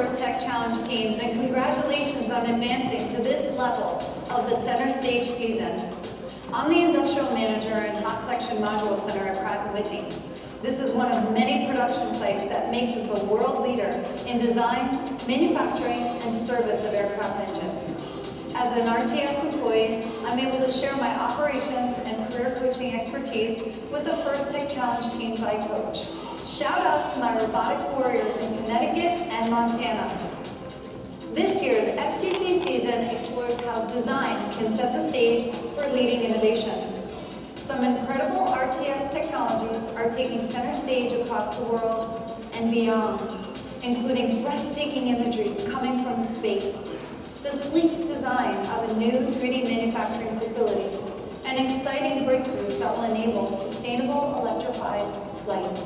First Tech Challenge teams, and congratulations on advancing to this level of the center stage season. I'm the Industrial Manager and Hot Section Module Center at Pratt & Whitney. This is one of many production sites that makes us a world leader in design, manufacturing, and service of aircraft engines. As an RTX employee, I'm able to share my operations and career coaching expertise with the First Tech Challenge teams I coach. Shout out to my robotics warriors in Connecticut and Montana. This year's FTC season explores how design can set the stage for leading innovations. Some incredible RTX technologies are taking center stage across the world and beyond, including breathtaking imagery coming from space, the sleek design of a new 3D manufacturing facility, and exciting breakthroughs that will enable sustainable electrified flight.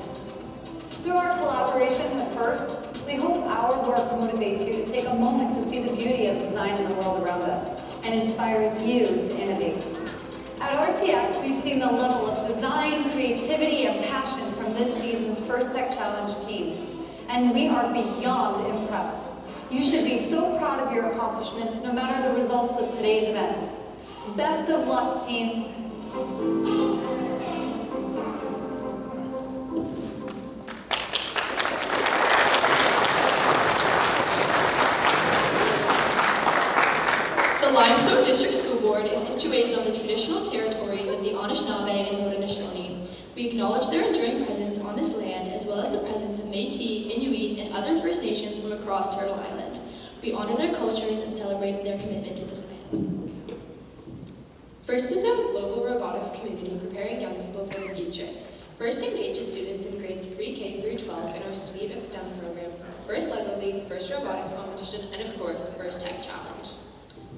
Through our collaboration with FIRST, we hope our work motivates you to take a moment to see the beauty of design in the world around us and inspires you to innovate. At RTX, we've seen the level of design, creativity, and passion from this season's First Tech Challenge teams, and we are beyond impressed. You should be so proud of your accomplishments, no matter the results of today's events. Best of luck, teams. The Limestone District School Board is situated on the traditional territories of the Anishinaabe and Haudenosaunee. We acknowledge their enduring presence on this land, as well as the presence of Métis, Inuit, and other First Nations from across Turtle Island. We honor their cultures and celebrate their commitment to this land. FIRST is a global robotics community preparing young people for the future. FIRST engages students in grades pre-K through 12 in our suite of STEM programs, FIRST LEGO League, FIRST Robotics Competition, and of course, FIRST Tech Challenge.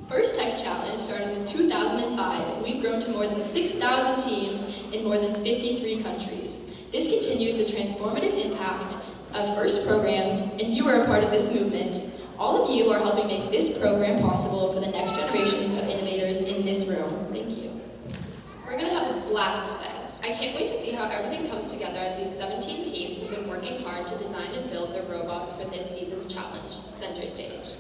First Tech Challenge started in 2005, and we've grown to more than 6,000 teams in more than 53 countries. This continues the transformative impact of FIRST programs, and you are a part of this movement. All of you are helping make this program possible for the next generations of innovators in this room. Thank you. We're going to have a blast today. I can't wait to see how everything comes together as these 17 teams have been working hard to design and build their robots for this season's challenge, Center Stage.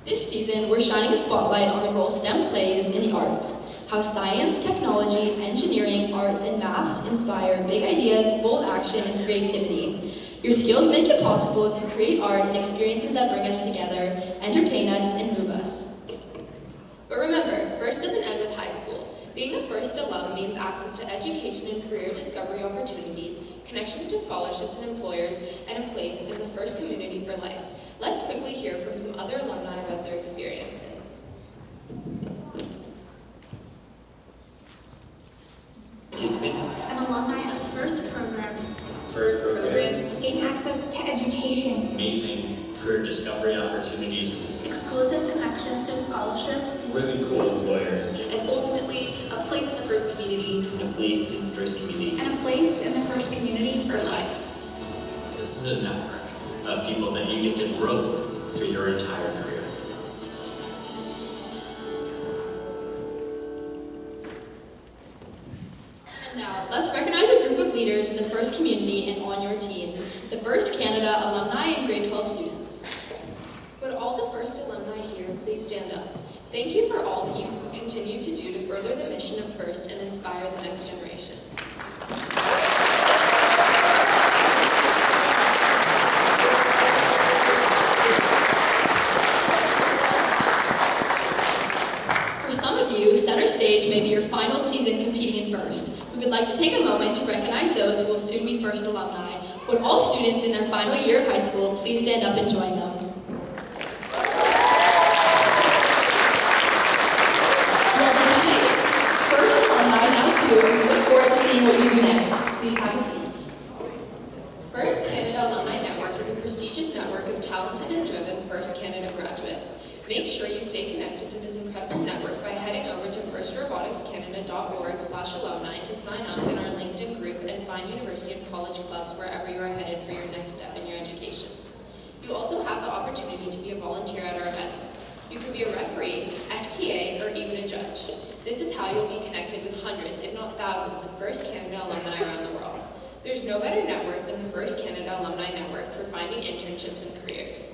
This season, we're shining a spotlight on the role STEM plays in the arts, how science, technology, engineering, arts, and maths inspire big ideas, bold action, and creativity. Your skills make it possible to create art and experiences that bring us together, entertain us, and move us. But remember, FIRST doesn't end with high school. Being a FIRST alum means access to education and career discovery opportunities, connections to scholarships and employers, and a place in the FIRST community for life. Let's quickly hear from some other alumni about their experiences. Participants. I'm alumni of FIRST programs. FIRST programs. Gain access to education. Amazing career discovery opportunities. Exclusive connections to scholarships. Really cool employers. And ultimately, a place in the FIRST community. And a place in the FIRST community. And a place in the FIRST community for life. This is a network of people that you get to grow through your entire career. And now, let's recognize a group of leaders in the FIRST community and on your teams, the FIRST Canada alumni and grade 12 students. Would all the FIRST alumni here please stand up? Thank you for all that you continue to do to further the mission of FIRST and inspire the next generation. Center Stage may be your final season competing in FIRST. We would like to take a moment to recognize those who will soon be FIRST alumni. Would all students in their final year of high school please stand up and join them? FIRST alumni now too, we look forward to seeing what you do next. Please have a seat. FIRST Canada Alumni Network is a prestigious network of talented and driven FIRST Canada graduates. Make sure you stay connected to this incredible network by heading over to firstroboticscanada.org/alumni to sign up in our LinkedIn group and find university and college clubs wherever you are headed for your next step in your education. You also have the opportunity to be a volunteer at our events. You can be a referee, FTA, or even a judge. This is how you'll be connected with hundreds, if not thousands, of FIRST Canada alumni around the world. There's no better network than the FIRST Canada Alumni Network for finding internships and careers.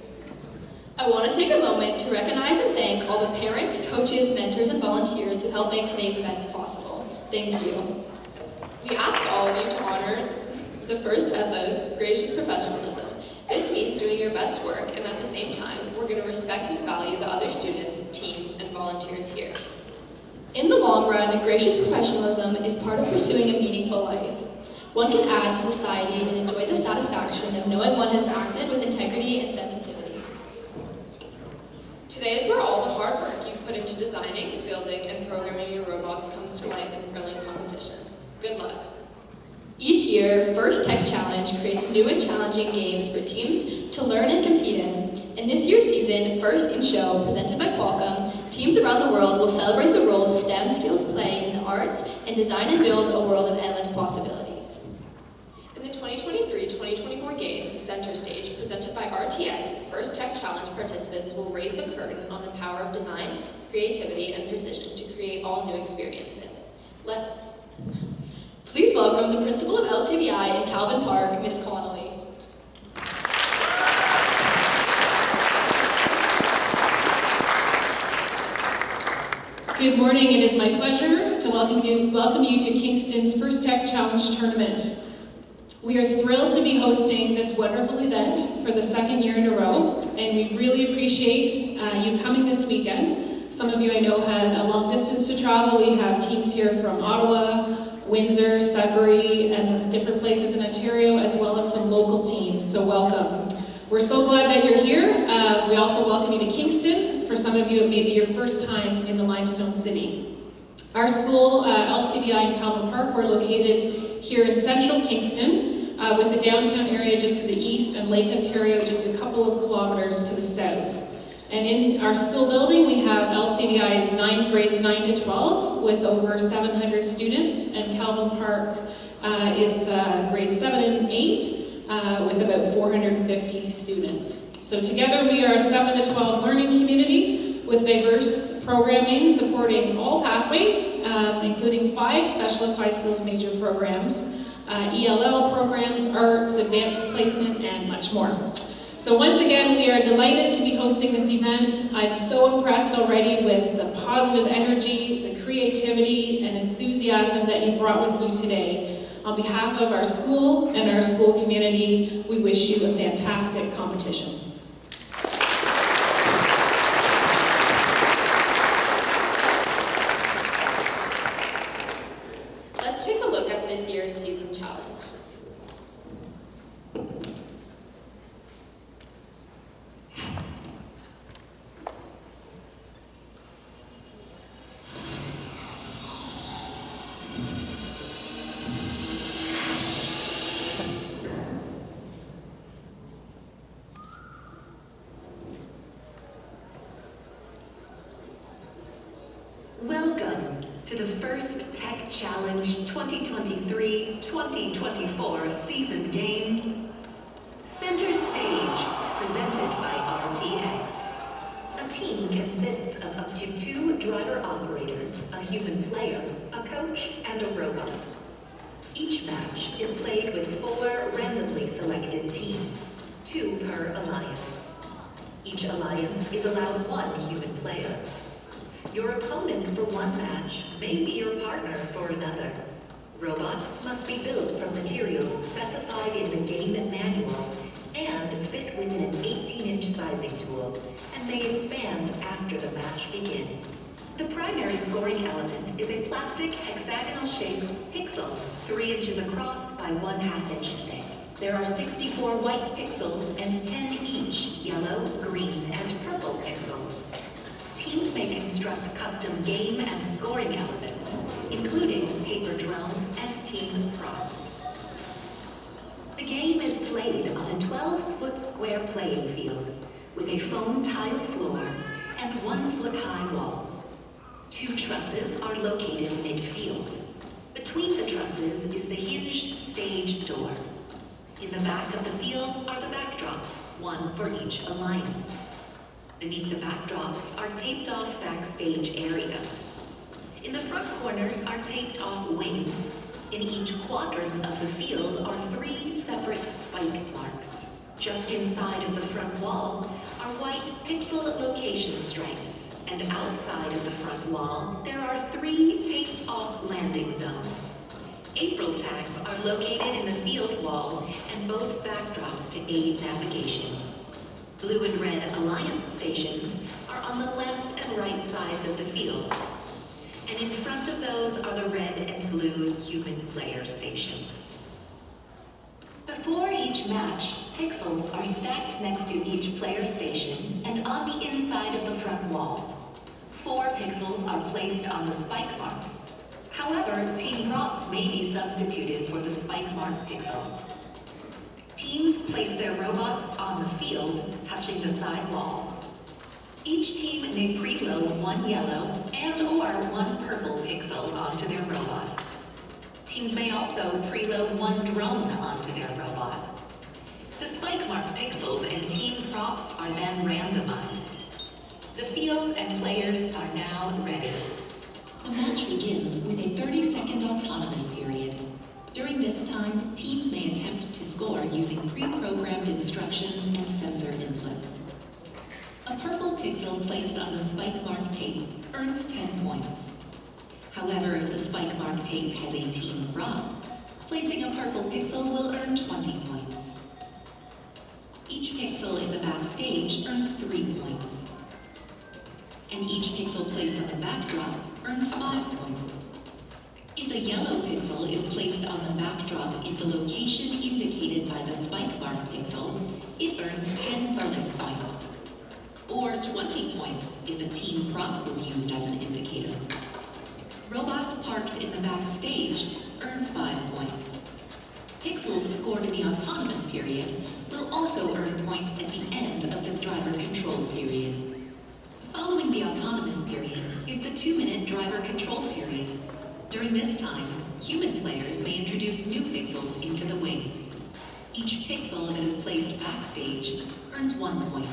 I want to take a moment to recognize and thank all the parents, coaches, mentors, and volunteers who helped make today's events possible. Thank you. We ask all of you to honor the first ethos, gracious professionalism. This means doing your best work, and at the same time, we're going to respect and value the other students, teams, and volunteers here. In the long run, gracious professionalism is part of pursuing a meaningful life. One can add to society and enjoy the satisfaction of knowing one has acted with integrity and sensitivity. Today is where all the hard work you've put into designing, building, and programming your robots comes to life in thrilling competition. Good luck. Each year, First Tech Challenge creates new and challenging games for teams to learn and compete in. In this year's season, First in Show, presented by Qualcomm, teams around the world will celebrate the roles STEM skills play in the arts and design and build a world of endless possibilities. In the 2023-2024 game, Center Stage, presented by RTX, First Tech Challenge participants will raise the curtain on the power of design, creativity, and precision to create all new experiences. Please welcome the principal of LCVI in Calvin Park, Ms. Connolly. Good morning. It is my pleasure to welcome you to Kingston's First Tech Challenge Tournament. We are thrilled to be hosting this wonderful event for the second year in a row, and we really appreciate you coming this weekend. Some of you I know had a long distance to travel. We have teams here from Ottawa, Windsor, Sudbury, and different places in Ontario, as well as some local teams, so welcome. We're so glad that you're here. We also welcome you to Kingston. For some of you, it may be your first time in the Limestone City. Our school, LCVI in Calvin Park, we're located here in central Kingston, with the downtown area just to the east and Lake Ontario just a couple of kilometers to the south. And in our school building, we have LCVI's grades 9 to 12 with over 700 students, and Calvin Park is grades 7 and 8 with about 450 students. So together we are a 7 to 12 learning community with diverse programming supporting all pathways, including 5 specialist high schools major programs, ELL programs, arts, advanced placement, and much more. So once again, we are delighted to be hosting this event. I'm so impressed already with the positive energy, the creativity, and enthusiasm that you brought with you today. On behalf of our school and our school community, we wish you a fantastic competition. Let's take a look at this year's season challenge. Welcome to the First Tech Challenge 2023-2024 season game, Center Stage, presented by RTX. A team consists of up to 2 driver operators, a human player, a coach, and a robot. Each match is played with 4 randomly selected teams, 2 per alliance. Each alliance is allowed 1 human player. Your opponent for one match may be your partner for another. Robots must be built from materials specified in the game manual and fit within an 18-inch sizing tool and may expand after the match begins. The primary scoring element is a plastic hexagonal-shaped pixel, 3 inches across by 1/2 inch thick. There are 64 white pixels and 10 each yellow, green, and purple pixels. Teams may construct custom game and scoring elements, including paper drones and team props. The game is played on a 12-foot square playing field with a foam tile floor and 1-foot-high walls. 2 trusses are located midfield. Between the trusses is the hinged stage door. In the back of the field are the backdrops, 1 for each alliance. Beneath the backdrops are taped-off backstage areas. In the front corners are taped-off wings. In each quadrant of the field are 3 separate spike marks. Just inside of the front wall are white pixel location stripes, and outside of the front wall, there are 3 taped-off landing zones. April tags are located in the field wall and both backdrops to aid navigation. Blue and red Alliance stations are on the left and right sides of the field, and in front of those are the red and blue human player stations. Before each match, pixels are stacked next to each player station and on the inside of the front wall. 4 pixels are placed on the spike marks. However, team props may be substituted for the spike mark pixels. Teams place their robots on the field, touching the side walls. Each team may preload 1 yellow and/or 1 purple pixel onto their robot. Teams may also preload 1 drone onto their robot. The spike mark pixels and team props are then randomized. The field and players are now ready. The match begins with a 30-second autonomous period. During this time, teams may attempt to score using pre-programmed instructions and sensor inputs. A purple pixel placed on the spike mark tape earns 10 points. However, if the spike mark tape has a team prop, placing a purple pixel will earn 20 points. Each pixel in the backstage earns 3 points. And each pixel placed on the backdrop earns 5 points. If a yellow pixel is placed on the backdrop in the location indicated by the spike mark pixel, it earns 10 bonus points, or 20 points if a team prop was used as an indicator. Robots parked in the backstage earn 5 points. Pixels scored in the autonomous period will also earn points at the end of the driver control period. Following the autonomous period is the 2-minute driver control period. During this time, human players may introduce new pixels into the wings. Each pixel that is placed backstage earns 1 point,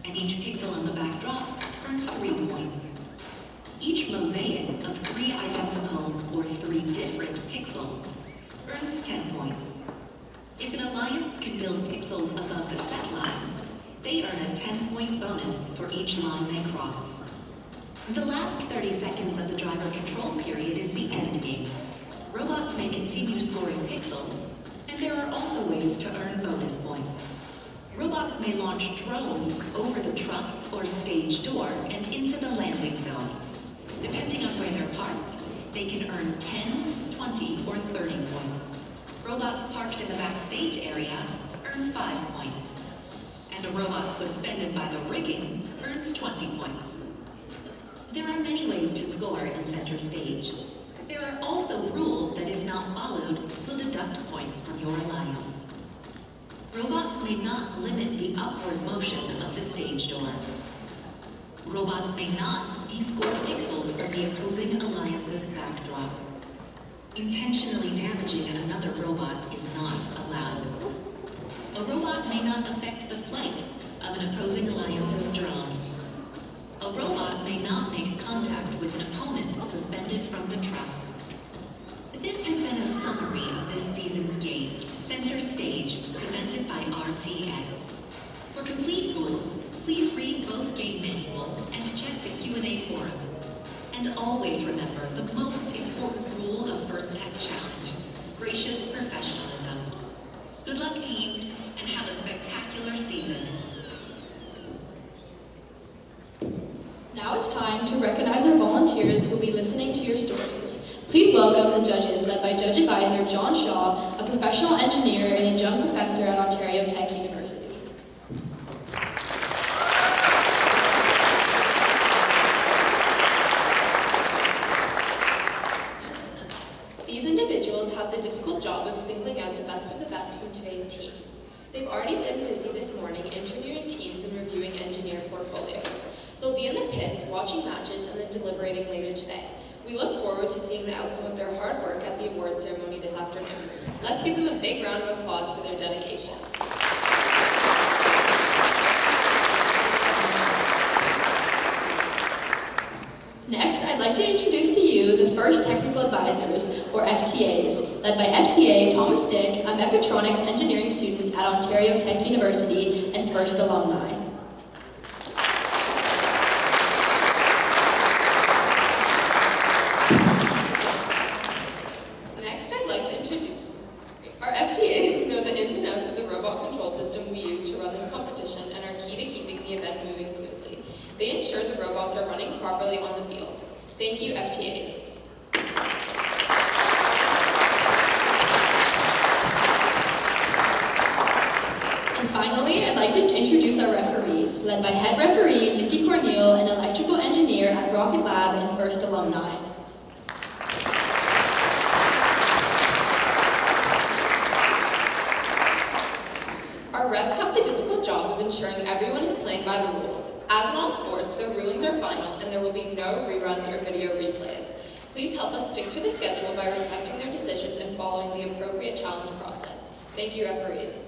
and each pixel on the backdrop earns 3 points. Each mosaic of 3 identical or 3 different pixels earns 10 points. If an alliance can build pixels above the set lines, they earn a 10-point bonus for each line they cross. The last 30 seconds of the driver control period is the end game. Robots may continue scoring pixels, and there are also ways to earn bonus points. Robots may launch drones over the truss or stage door and into the landing zones. Depending on where they're parked, they can earn 10, 20, or 30 points. Robots parked in the backstage area earn 5 points. And a robot suspended by the rigging earns 20 points. There are many ways to score in center stage. There are also rules that, if not followed, will deduct points from your alliance. Robots may not limit the upward motion of the stage door. Robots may not de-score pixels from the opposing alliance's backdrop. Intentionally damaging another robot is not allowed. A robot may not affect the flight of an opposing alliance's drone. A robot may not make contact with an opponent suspended from the truss. This has been a summary of this season's game, Center Stage, presented by RTX. For complete rules, please read both game manuals and check the Q&A forum. And always remember the most important rule of First Tech Challenge, gracious professionalism. Good luck, teams, and have a spectacular season. Now it's time to recognize our volunteers who will be listening to your stories. Please welcome the judges, led by Judge Advisor John Shaw, a professional engineer and adjunct professor at Ontario Tech University. These individuals have the difficult job of singling out the best of the best from today's teams. They've already been busy this morning interviewing teams and reviewing engineer portfolios. They'll be in the pits watching matches and then deliberating later today. We look forward to seeing the outcome of their hard work at the award ceremony this afternoon. Let's give them a big round of applause for their dedication. Next, I'd like to introduce to you the First Technical Advisors, or FTAs, led by FTA Thomas Dick, a mechatronics engineering student at Ontario Tech University and First alumni. Next, I'd like to introduce our FTAs know the ins and outs of the robot control system we use to run this competition and are key to keeping the event moving smoothly. They ensure the robots are running properly on the field. Thank you, FTAs. And finally, I'd like to introduce our referees, led by head referee Nikki Corneal, an electrical engineer at Rocket Lab and First alumni. Our refs have the difficult job of ensuring everyone is playing by the rules. As in all sports, the rulings are final and there will be no reruns or video replays. Please help us stick to the schedule by respecting their decisions and following the appropriate challenge process. Thank you, referees.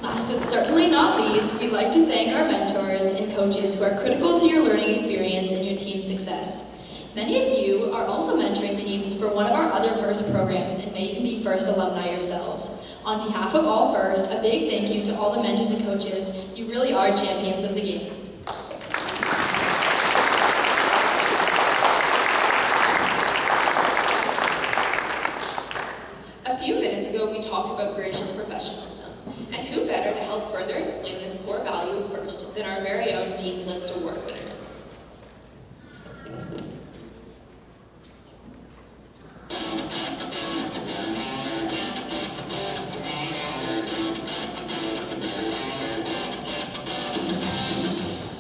Last but certainly not least, we'd like to thank our mentors and coaches who are critical to your learning experience and your team's success. Many of you are also mentoring teams for one of our other FIRST programs and may even be FIRST alumni yourselves. On behalf of all FIRST, a big thank you to all the mentors and coaches. You really are champions of the game. A few minutes ago, we talked about gracious professionalism. And who better to help further explain this core value of FIRST than our very own Dean's List Award winners.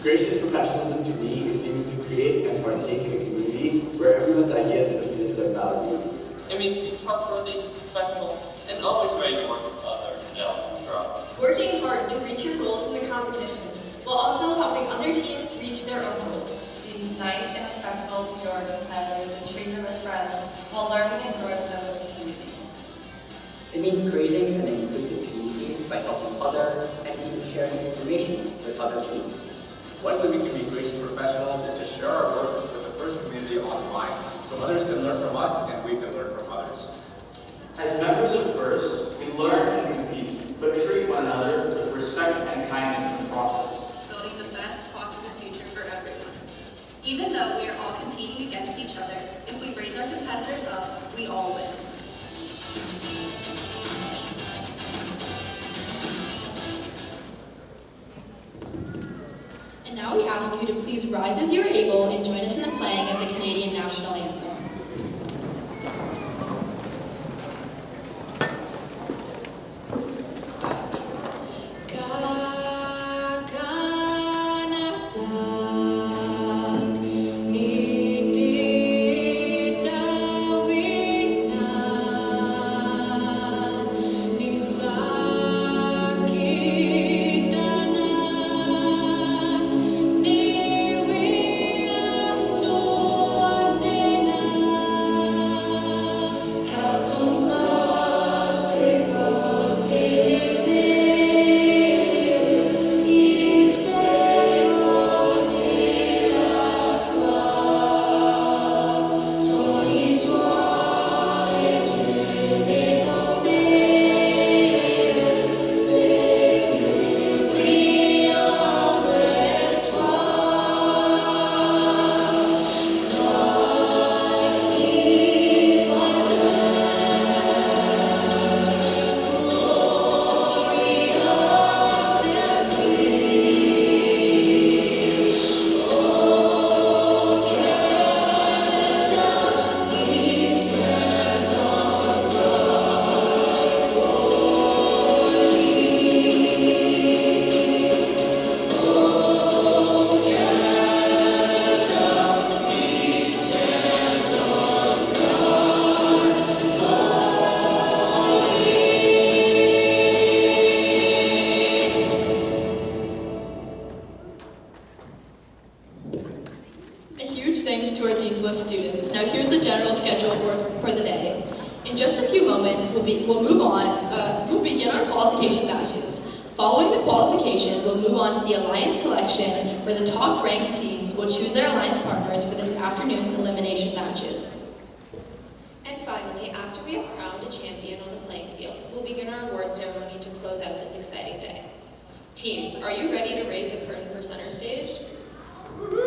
Gracious professionalism to me is being to create and partake in a community where everyone's ideas and opinions are valued. It means being trustworthy, respectful, and always ready to work with others to help grow. Working hard to reach your goals in the competition, while also helping other teams reach their own goals. Being nice and respectful to your competitors and treating them as friends, while learning and growing with them as a community. It means creating an inclusive community by helping others and even sharing information with other teams. One way we can be gracious professionals is to share our work with the FIRST community online, so others can learn from us and we can learn from others. As members of FIRST, we learn and compete, but treat one another with respect and kindness in the process. Building the best possible future for everyone. Even though we are all competing against each other, if we raise our competitors up, we all win. And now we ask you to please rise as you are able and join us in the playing of the Canadian National Anthem. Students. Now here's the general schedule for the day. In just a few moments, we'll begin our qualification batches. Following the qualifications, we'll move on to the alliance selection, where the top-ranked teams will choose their alliance partners for this afternoon's elimination matches. And finally, after we have crowned a champion on the playing field, we'll begin our award ceremony to close out this exciting day. Teams, are you ready to raise the curtain for center stage?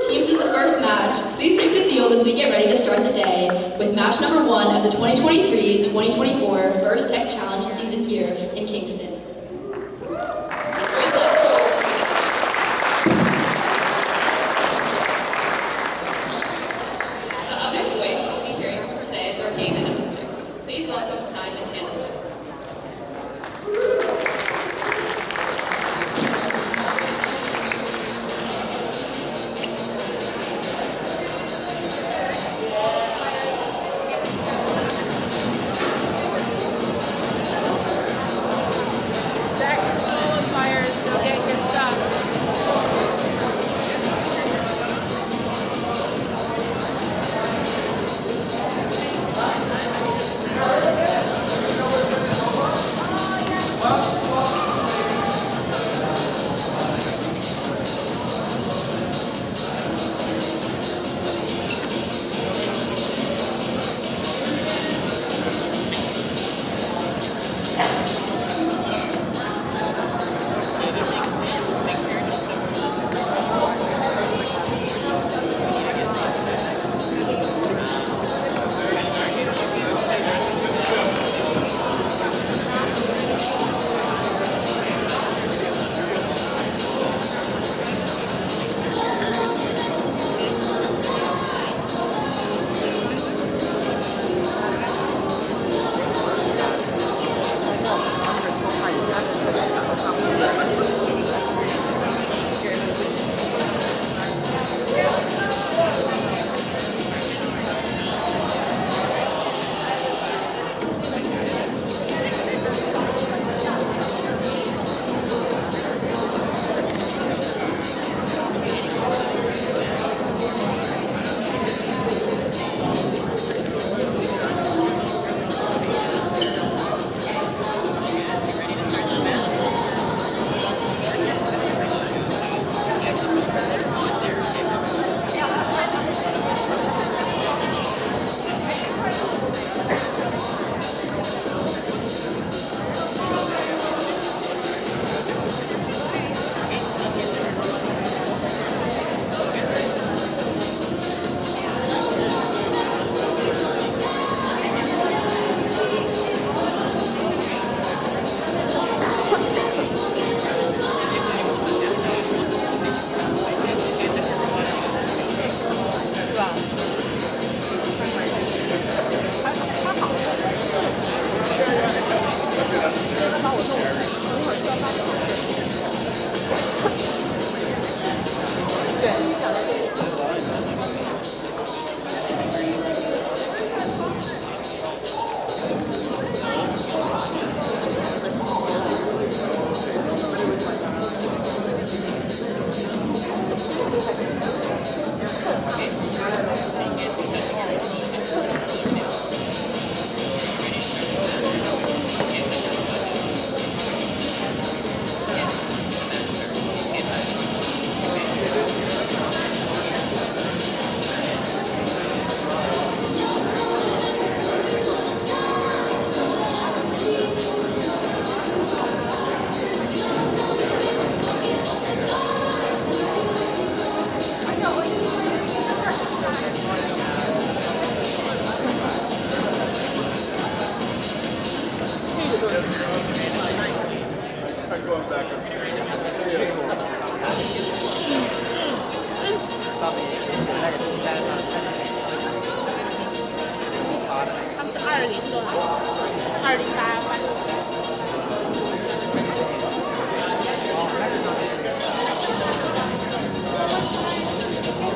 Teams in the first match, please take the field as we get ready to start the day with match number 1 of the 2023-2024 First Tech Challenge season here in Kingston. Great luck to all of you. The other voice you'll be hearing from today is our game announcer. Please welcome Simon Hanley.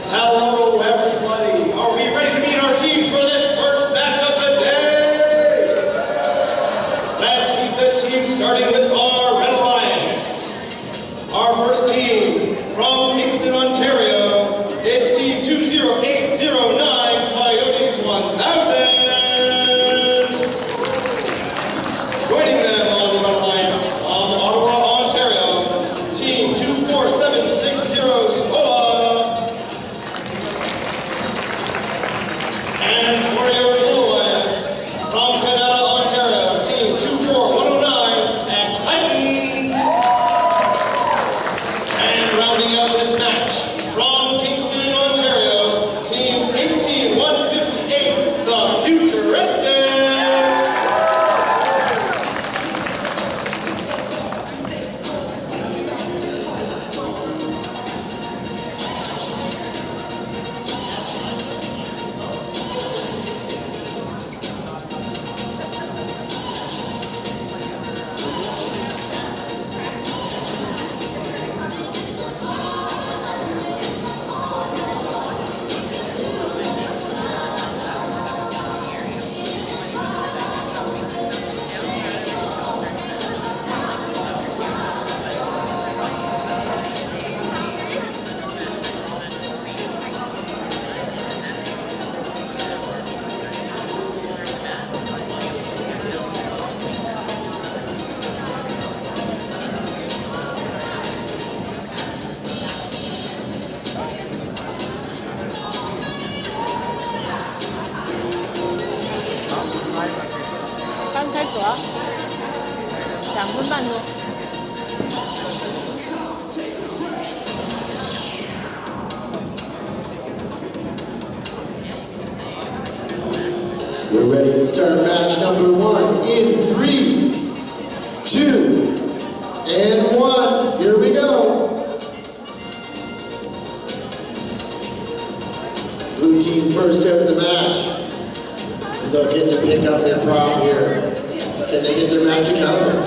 Hello, everybody. Are we ready to meet our teams for this first match of the day? Let's meet the teams starting with our Red Alliance. Our first team from Kingston, Ontario, it's Team 很慢哦。 We're ready to start match number 1 in 3, 2, and 1. Here we go. Blue team first out of the match. Looking to pick up their prop here. Can they get their magic element?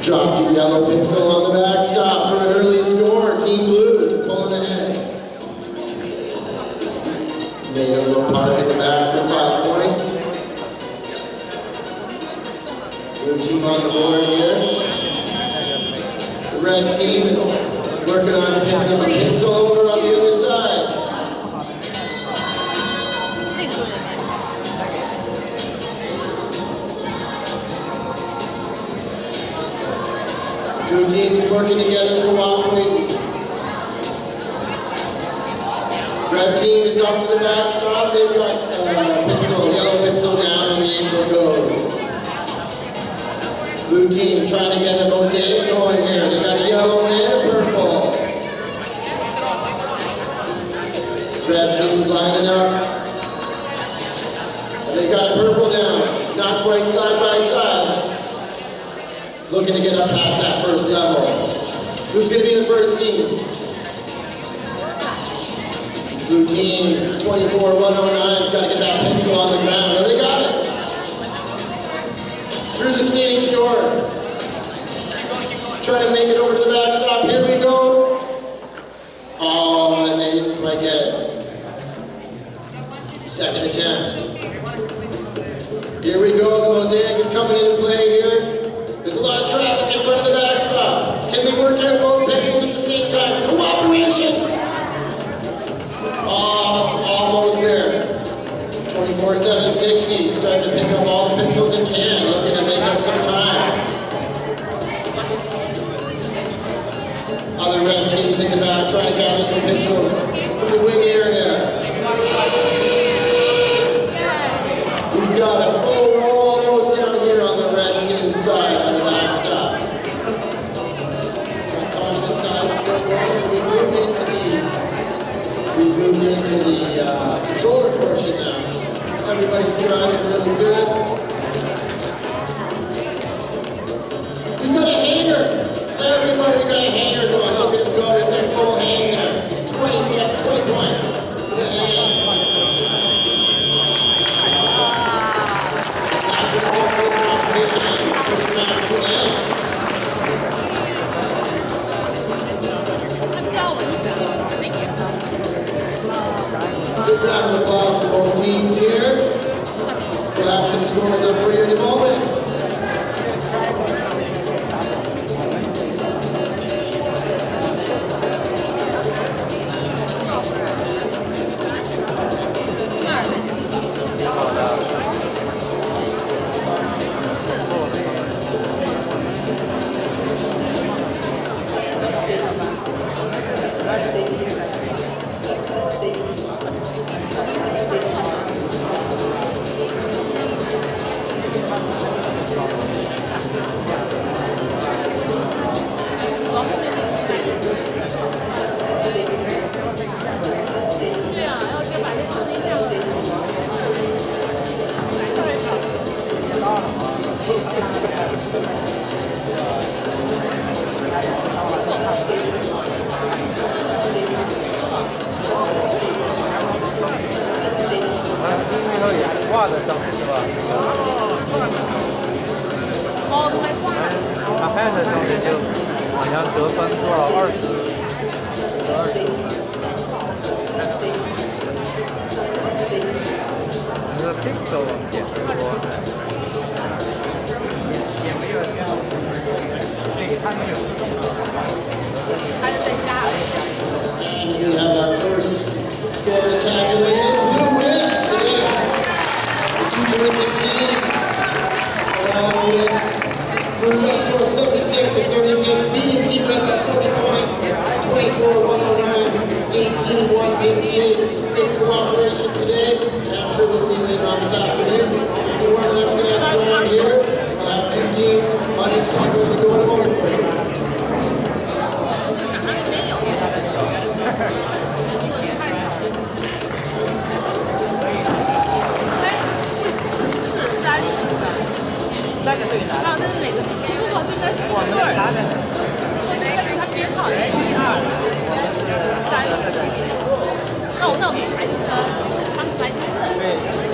Drop the yellow pixel on the backstop for an early score. Team Blue to pull it ahead. Made a little park in the back for 5 points. Blue team on the board here. The red team is working on picking up a pixel over on the other side. Blue teams working together, cooperating. Red team is up to the backstop. They've got yellow pixel down on the April code. Blue team trying to get a mosaic going here. They got a yellow and a purple. Red team lining up. And they got a purple down. Not quite side by side. Looking to get up past that first level. Who's going to be the first team? Blue team, 24-109's got to get that pixel on the ground. Oh, they got it. Through the stage door. Trying to make it over to the backstop. Here we go. Oh, and they didn't quite get it. Second attempt. Here we go. The mosaic is coming into play here. There's a lot of traffic in front of the backstop. Can they work out both pixels at the same time? Cooperation. Almost there. 24-7-60. Starting to pick up all the pixels it can. Looking to make up some time. Other red teams in the back trying to gather some pixels from the wing area. We've got a full row almost down here on the red team side on the backstop. Autonomous side still going, but we moved into the controller portion now. Everybody's driving really good. We've got a hanger. Everybody, we got a hanger going. Look at him go. He's got a full hang there. 20 points for the hang. Competition as we push back to the end. Big round of applause for both teams here. We'll have some scores up for you in a moment. We have our first scores tabulated. Blue wins today. The futuristic team, along with Blue's got a score of 76-36, beating Team Red by 40 points, 24-109, 18-158. Big cooperation today, and I'm sure we'll see you later on this afternoon. 那个对的。啊，这是哪个比赛？如果是跟我们的他的，他编号也是1、2、3、4。那我们排车，他们排4。对。